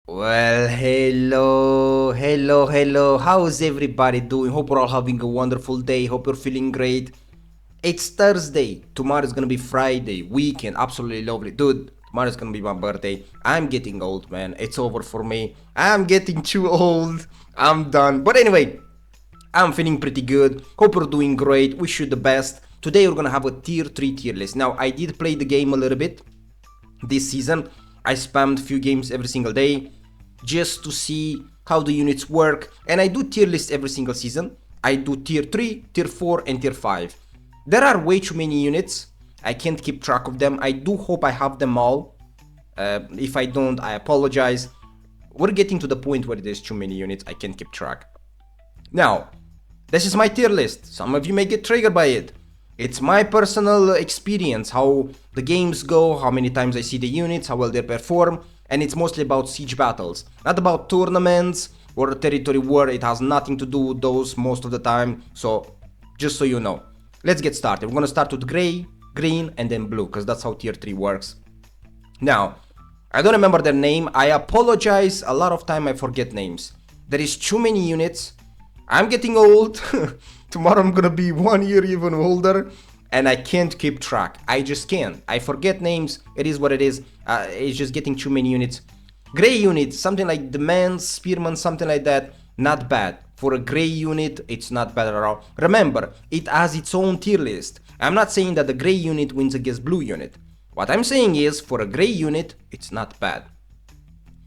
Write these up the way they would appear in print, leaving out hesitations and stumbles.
Well, hello. How's everybody doing? Hope we're all having a wonderful day. Hope you're feeling great. It's Thursday. Tomorrow's gonna be Friday. Weekend. Absolutely lovely. Dude, tomorrow's gonna be my birthday. I'm getting old, man. It's over for me. I'm getting too old. I'm done. But anyway, I'm feeling pretty good. Hope you're doing great. Wish you the best. Today we're gonna have a tier 3 tier list. Now, I did play the game a little bit this season. I spammed few games every single day just to see how the units work, and I do tier lists every single season. I do tier 3, tier 4 and tier 5. There are way too many units. I can't keep track of them. I do hope I have them all. If I don't, I apologize. We're getting to the point where there's too many units. I can't keep track. Now, this is my tier list. Some of you may get triggered by it. It's my personal experience, how the games go, how many times I see the units, how well they perform, and it's mostly about siege battles, not about tournaments or territory war. It has nothing to do with those most of the time, so just so you know. Let's get started. We're gonna start with gray, green, and then blue, because that's how tier 3 works. Now, I don't remember their name. I apologize. A lot of time I forget names. There is too many units. I'm getting old. Tomorrow I'm gonna be 1 year even older, and I can't keep track. I just can't. I forget names. It is what it is. It's just getting too many units. Gray unit, something like Demand, Spearman, something like that. Not bad. For a gray unit, it's not bad at all. Remember, it has its own tier list. I'm not saying that the gray unit wins against blue unit. What I'm saying is, for a gray unit, it's not bad.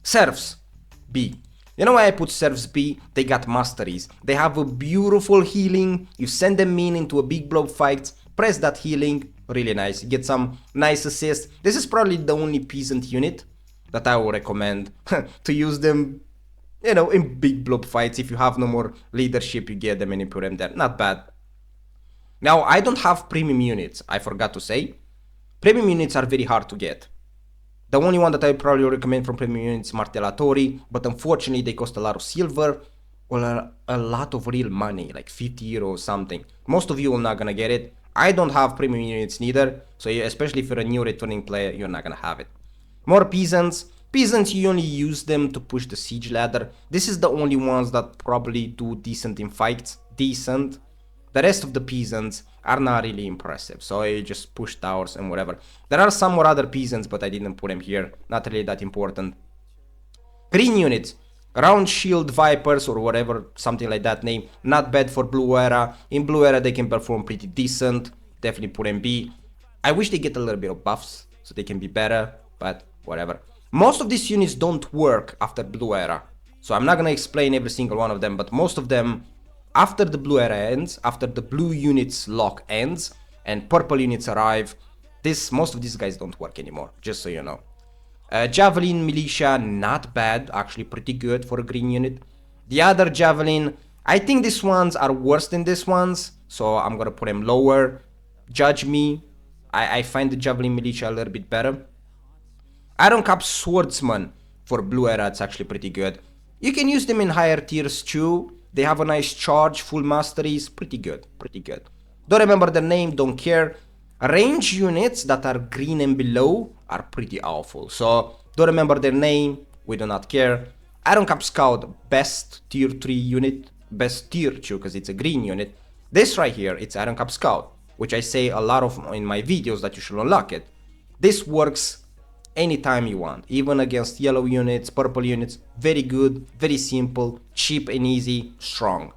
Serfs, B. You know why I put Serfs B? They got masteries. They have a beautiful healing. You send them in into a big blob fight, press that healing, really nice. You get some nice assists. This is probably the only peasant unit that I would recommend to use them, in big blob fights. If you have no more leadership, you get them and you put them there. Not bad. Now, I don't have premium units, I forgot to say. Premium units are very hard to get. The only one that I probably recommend from premium units is Martellatori, but unfortunately they cost a lot of silver or a lot of real money, like 50 euro or something. Most of you are not gonna get it. I don't have premium units neither, so especially if you're a new returning player, you're not gonna have it. More peasants. Peasants, you only use them to push the siege ladder. This is the only ones that probably do decent in fights. Decent. The rest of the peasants are not really impressive, so I just push towers and whatever. There are some more other peasants, but I didn't put them here. Not really that important. Green units. Round Shield Vipers or whatever, something like that name. Not bad for Blue Era. In Blue Era they can perform pretty decent. Definitely put them B. I wish they get a little bit of buffs so they can be better, but whatever. Most of these units don't work after Blue Era, so I'm not gonna explain every single one of them, but most of them, after the blue era ends, after the blue units lock ends, and purple units arrive, most of these guys don't work anymore, just so you know. Javelin Militia, not bad, actually pretty good for a green unit. The other Javelin, I think these ones are worse than these ones, so I'm gonna put them lower. Judge me, I find the Javelin Militia a little bit better. Iron Cap Swordsman, for blue era, it's actually pretty good. You can use them in higher tiers too. They have a nice charge, full masteries, pretty good, pretty good. Don't remember the name, don't care. Range units that are green and below are pretty awful, so don't remember their name, we do not care. Iron Cap Scout, best tier 3 unit, best tier 2 because it's a green unit. This right here, it's Iron Cap Scout, which I say a lot of in my videos that you should unlock it. This works anytime you want, even against yellow units, purple units. Very good, very simple, cheap and easy, strong.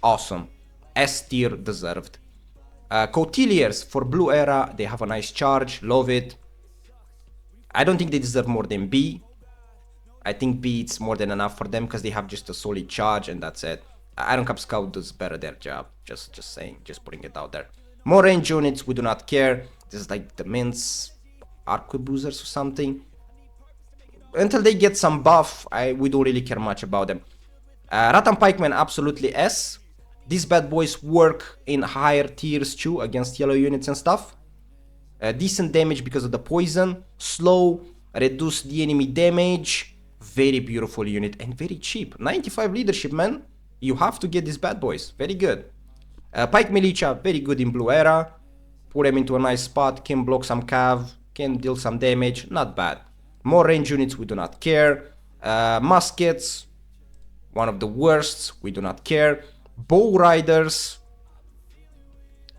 Awesome. S tier deserved. Cotiliers for blue era, they have a nice charge, love it. I don't think they deserve more than B. I think B it's more than enough for them because they have just a solid charge and that's it. Iron Cap Scout does better their job, just saying, just putting it out there. More range units, we do not care. This is like the mints, arquebusers or something. Until they get some buff, we don't really care much about them. Rattan Pikemen, absolutely S. These bad boys work in higher tiers too against yellow units and stuff. Decent damage because of the poison. Slow, reduce the enemy damage. Very beautiful unit and very cheap. 95 leadership, man. You have to get these bad boys. Very good. Pike Militia, very good in blue era. Put them into a nice spot, can block some cav, can deal some damage, not bad. More range units, we do not care. Muskets, one of the worst, we do not care. Bow riders,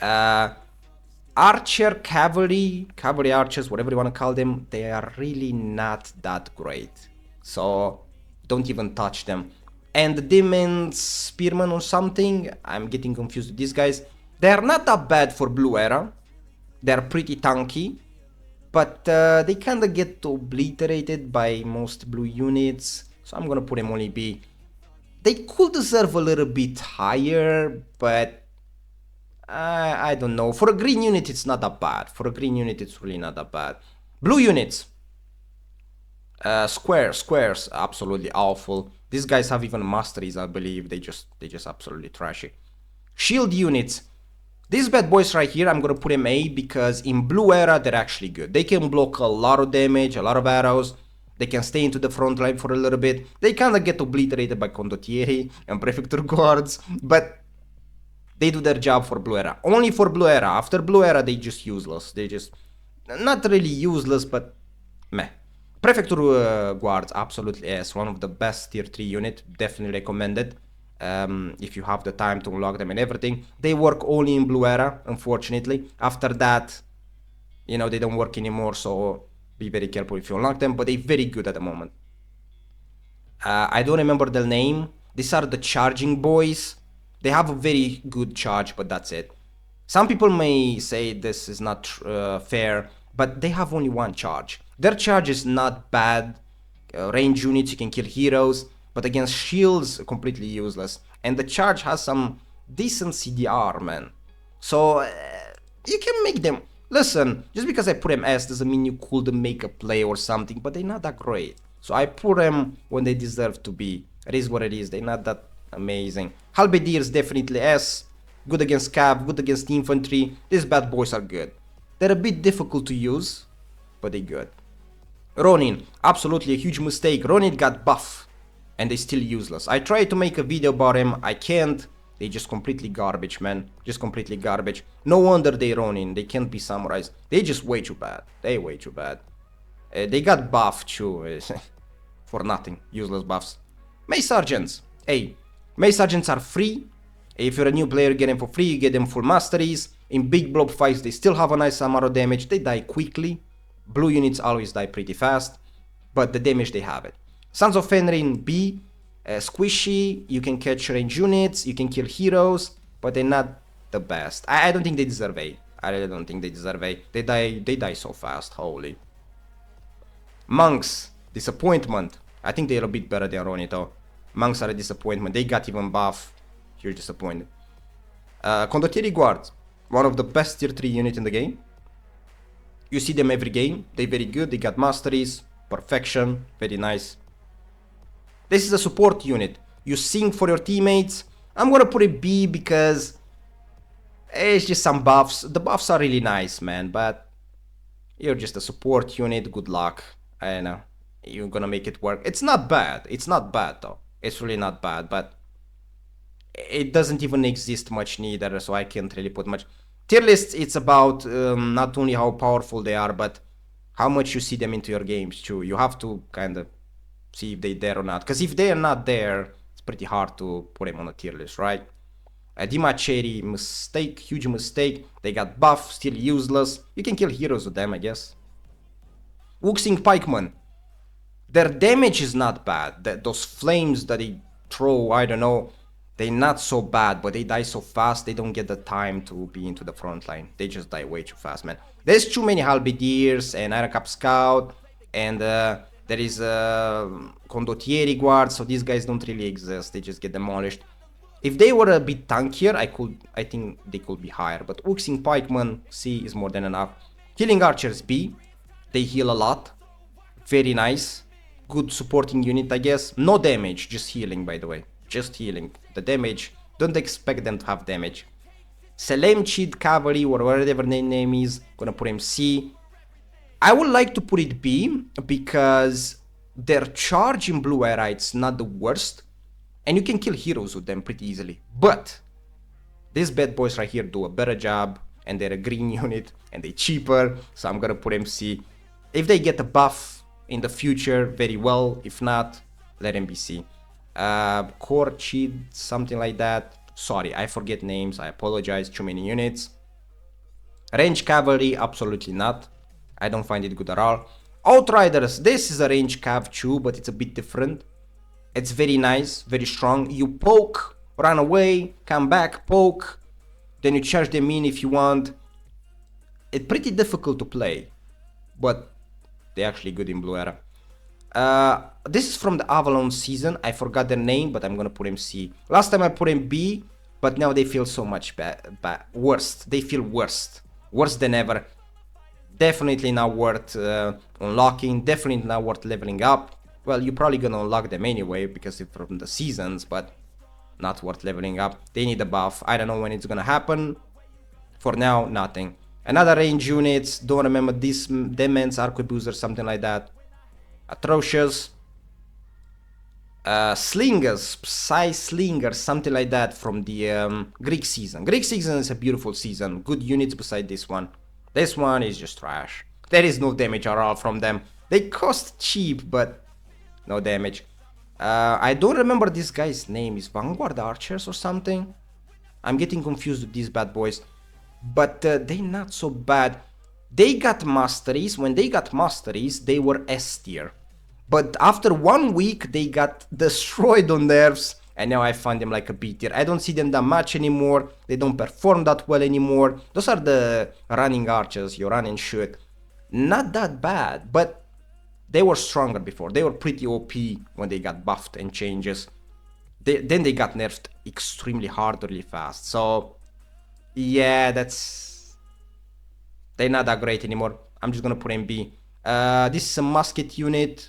archer, cavalry archers, whatever you want to call them, they are really not that great. So don't even touch them. And the demon spearmen or something, I'm getting confused with these guys. They are not that bad for blue era. They're pretty tanky, but they kind of get obliterated by most blue units. So I'm gonna put them only B. They could deserve a little bit higher, but I don't know. For a green unit, it's not that bad. For a green unit, it's really not that bad. Blue units. Squares, absolutely awful. These guys have even masteries, I believe. They just absolutely trashy. Shield units. These bad boys right here, I'm gonna put them A because in blue era, they're actually good. They can block a lot of damage, a lot of arrows. They can stay into the front line for a little bit. They kind of get obliterated by condottieri and prefecture guards, but they do their job for blue era. Only for blue era. After blue era, they just useless. They just, not really useless, but meh. Prefecture guards, absolutely yes. One of the best tier 3 unit. Definitely recommended. If you have the time to unlock them and everything. They work only in blue era, unfortunately. After that, you know, they don't work anymore, so be very careful if you unlock them, but they're very good at the moment. I don't remember the name. These are the charging boys. They have a very good charge, but that's it. Some people may say this is not fair, but they have only one charge. Their charge is not bad. Range units, you can kill heroes, but against shields, completely useless. And the charge has some decent CDR, man. So you can make them. Listen, just because I put them S doesn't mean you couldn't make a play or something, but they're not that great. So I put them when they deserve to be. It is what it is. They're not that amazing. Halberdiers definitely S. Good against cav, good against infantry. These bad boys are good. They're a bit difficult to use, but they're good. Ronin, absolutely a huge mistake. Ronin got buff, and they're still useless. I tried to make a video about him, I can't. They just completely garbage, man. Just completely garbage. No wonder they Ronin. They can't be samurais. They just way too bad. They way too bad. They got buffed too. For nothing. Useless buffs. Mace Sergeants. Hey, Mace Sergeants are free. If you're a new player, you get them for free. You get them full masteries. In big blob fights, they still have a nice amount of damage. They die quickly. Blue units always die pretty fast. But the damage, they have it. Sons of Fenrir B. Squishy, you can catch range units, you can kill heroes, but they're not the best. I don't think they deserve A. I really don't think they deserve A. They die so fast, holy. Monks, disappointment. I think they're a bit better than Ronito. Monks are a disappointment. They got even buff. You're disappointed. Condottieri Guards, one of the best tier 3 units in the game. You see them every game. They're very good. They got masteries, perfection, very nice. This is a support unit. You sing for your teammates. I'm gonna put it B because it's just some buffs. The buffs are really nice, man, but you're just a support unit. Good luck. I know. You're gonna make it work. It's not bad. It's not bad, though. It's really not bad, but it doesn't even exist much neither, so I can't really put much. Tier lists, it's about not only how powerful they are, but how much you see them into your games, too. You have to kind of see if they're there or not. Because if they are not there, it's pretty hard to put them on a tier list, right? Dimacheri, mistake, huge mistake. They got buff, still useless. You can kill heroes with them, I guess. Wuxing Pikemen. Their damage is not bad. Those flames that they throw, I don't know, they're not so bad, but they die so fast, they don't get the time to be into the front line. They just die way too fast, man. There's too many Halberdiers and Iron Cap Scout, and there is Condottieri Guard, so these guys don't really exist. They just get demolished. If they were a bit tankier, I think they could be higher. But Wuxing Pikeman C is more than enough. Healing Archers B. They heal a lot. Very nice. Good supporting unit, I guess. No damage, just healing, by the way. Just healing. The damage, don't expect them to have damage. Selemchid Cavalry, or whatever their name is, gonna put him C. I would like to put it B because their charge in blue era, it's not the worst, and you can kill heroes with them pretty easily. But these bad boys right here do a better job, and they're a green unit, and they're cheaper, so I'm gonna put them C. If they get a buff in the future, very well. If not, let him be C. Core cheat, something like that. Sorry, I forget names. I apologize. Too many units. Range cavalry, absolutely not. I don't find it good at all. Outriders, this is a range cav too, but it's a bit different. It's very nice, very strong. You poke, run away, come back, poke, then you charge them in if you want. It's pretty difficult to play, but they're actually good in Blue Era. This is from the Avalon season. I forgot their name, but I'm gonna put him C. Last time I put him B, but now they feel so much worst. They feel worse than ever. Definitely not worth unlocking. Definitely not worth leveling up. Well, you're probably gonna unlock them anyway because it's from the seasons, but not worth leveling up. They need a buff. I don't know when it's gonna happen. For now, nothing. Another range units. Don't remember this. Demons, Arquebus, or something like that. Atrocious. Slingers, Psy Slingers, something like that from the Greek season. Greek season is a beautiful season. Good units beside this one. This one is just trash. There is no damage at all from them. They cost cheap, but no damage. I don't remember this guy's name. Is Vanguard Archers or something? I'm getting confused with these bad boys. But they not so bad. They got masteries. When they got masteries, they were S tier. But after 1 week, they got destroyed on nerfs, and now I find them like a B tier. I don't see them that much anymore. They don't perform that well anymore. Those are the running archers. You run and shoot. Not that bad, but they were stronger before. They were pretty OP when they got buffed and changes. Then they got nerfed extremely hard really fast. So, yeah, they're not that great anymore. I'm just gonna put in B. This is a musket unit.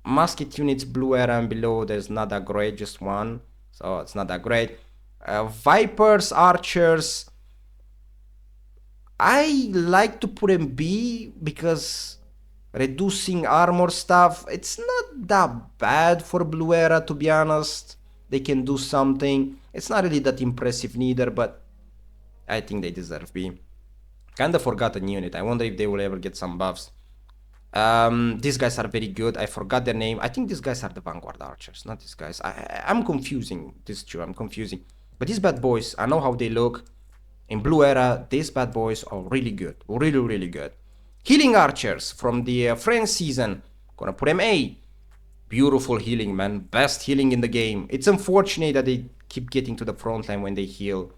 Musket units, Blue Era and below, there's not that great, just one. So it's not that great. Vipers, Archers. I like to put in B because reducing armor stuff, it's not that bad for Blue Era, to be honest. They can do something. It's not really that impressive neither, but I think they deserve B. Kinda forgotten unit. I wonder if they will ever get some buffs. These guys are very good. I forgot their name. I think these guys are the Vanguard Archers, not these guys. I'm confusing these two. I'm confusing. But these bad boys, I know how they look. In Blue Era, these bad boys are really good. Really, really good. Healing Archers from the French season. Gonna put them A. Beautiful healing, man. Best healing in the game. It's unfortunate that they keep getting to the front line when they heal.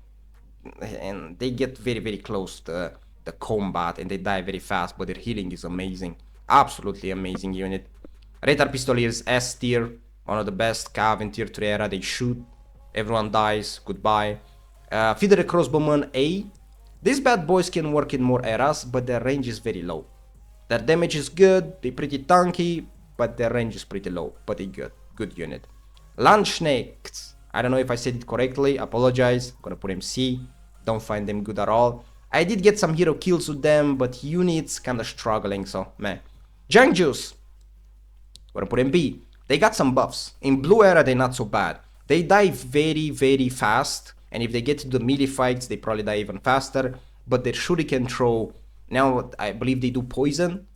And they get very, very close to the combat and they die very fast, but their healing is amazing. Absolutely amazing unit. Radar Pistoliers S tier, one of the best cav in tier 3 era. They shoot, everyone dies, goodbye. Feather Crossbowman A. These bad boys can work in more eras, but their range is very low. Their damage is good, they're pretty tanky, but their range is pretty low, but they good. Good unit. Lunch Snakes. I don't know if I said it correctly, apologize. I'm gonna put them C. Don't find them good at all. I did get some hero kills with them, but units kinda struggling, so meh. Junk Juice. Gonna put them B. They got some buffs. In Blue Era, they're not so bad. They die very, very fast, and if they get to the melee fights, they probably die even faster. But their shuriken throw, now I believe they do poison.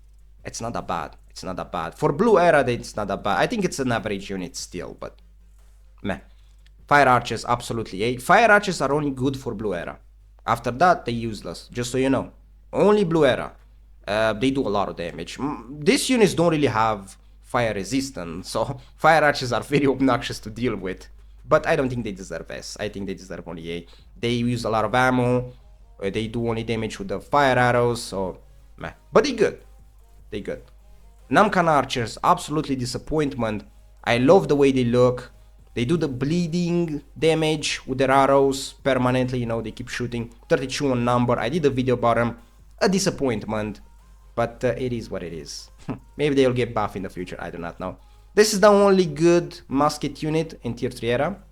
It's not that bad. It's not that bad. For Blue Era, it's not that bad. I think it's an average unit still, but meh. Fire Archers, absolutely A. Fire Archers are only good for Blue Era. After that, they're useless, just so you know. Only Blue Era. They do a lot of damage. These units don't really have fire resistance, so Fire Archers are very obnoxious to deal with. But I don't think they deserve S. I think they deserve only A. They use a lot of ammo. They do only damage with the fire arrows, so meh. But they good. They good. Namkhan Archers, absolutely disappointment. I love the way they look. They do the bleeding damage with their arrows permanently, you know, they keep shooting. 32 on number, I did a video about them. A disappointment, but it is what it is. Maybe they'll get buff in the future, I do not know. This is the only good musket unit in tier 3 era.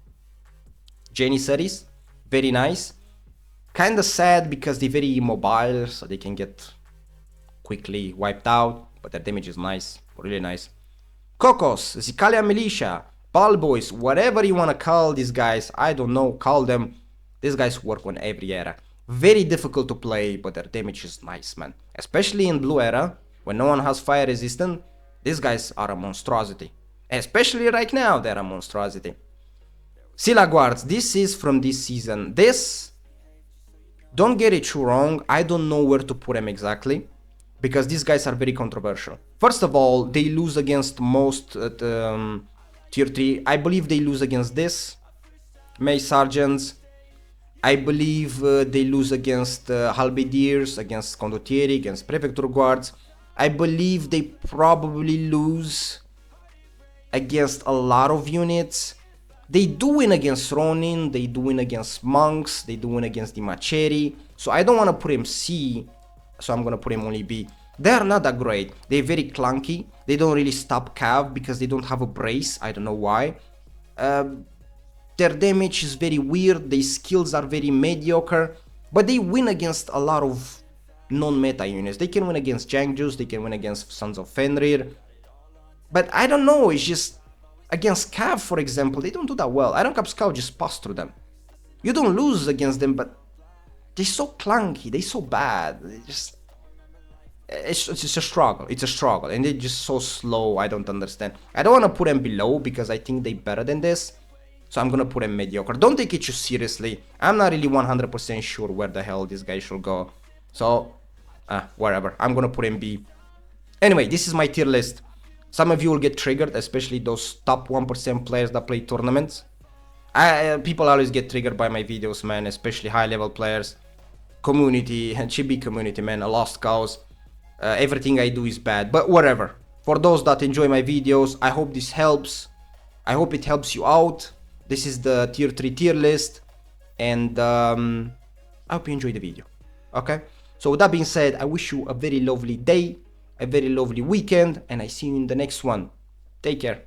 Janissaries, very nice. Kinda sad because they're very immobile, so they can get quickly wiped out, but their damage is nice, really nice. Kokos, Zikalia Militia, Ball Boys, whatever you wanna call these guys, I don't know, call them. These guys work on every era. Very difficult to play, but their damage is nice, man. Especially in Blue Era, when no one has fire resistance, these guys are a monstrosity. Especially right now, they're a monstrosity. Silla guards, this is from this season. This, don't get it wrong, I don't know where to put them exactly, because these guys are very controversial. First of all, they lose against most tier 3. I believe they lose against this, May Sergeants. I believe they lose against Halberdiers, against Condottieri, against Prefecture Guards. I believe they probably lose against a lot of units. They do win against Ronin, they do win against Monks, they do win against the Macheri. So I don't want to put him C, so I'm going to put him only B. They're not that great. They're very clunky. They don't really stop Cav because they don't have a brace. I don't know why. Their damage is very weird. Their skills are very mediocre. But they win against a lot of non-meta units. They can win against Jangjus. They can win against Sons of Fenrir. But I don't know. It's just... Against Cav, for example, they don't do that well. Iron Cap Scout just pass through them. You don't lose against them, but... They're so clunky. They're so bad. They just... It's a struggle. It's a struggle. And they're just so slow. I don't understand. I don't want to put them below because I think they're better than this. So I'm going to put them mediocre. Don't take it too seriously. I'm not really 100% sure where the hell this guy should go. So, wherever. I'm going to put him B. Anyway, this is my tier list. Some of you will get triggered, especially those top 1% players that play tournaments. People always get triggered by my videos, man. Especially high level players. Community, and chibi community, man. A lost cause. Everything I do is bad, but whatever. For those that enjoy my videos, I hope this helps. I hope it helps you out. This is the tier 3 tier list, and I hope you enjoy the video. Okay? So with that being said, I wish you a very lovely day, a very lovely weekend, and I see you in the next one. Take care.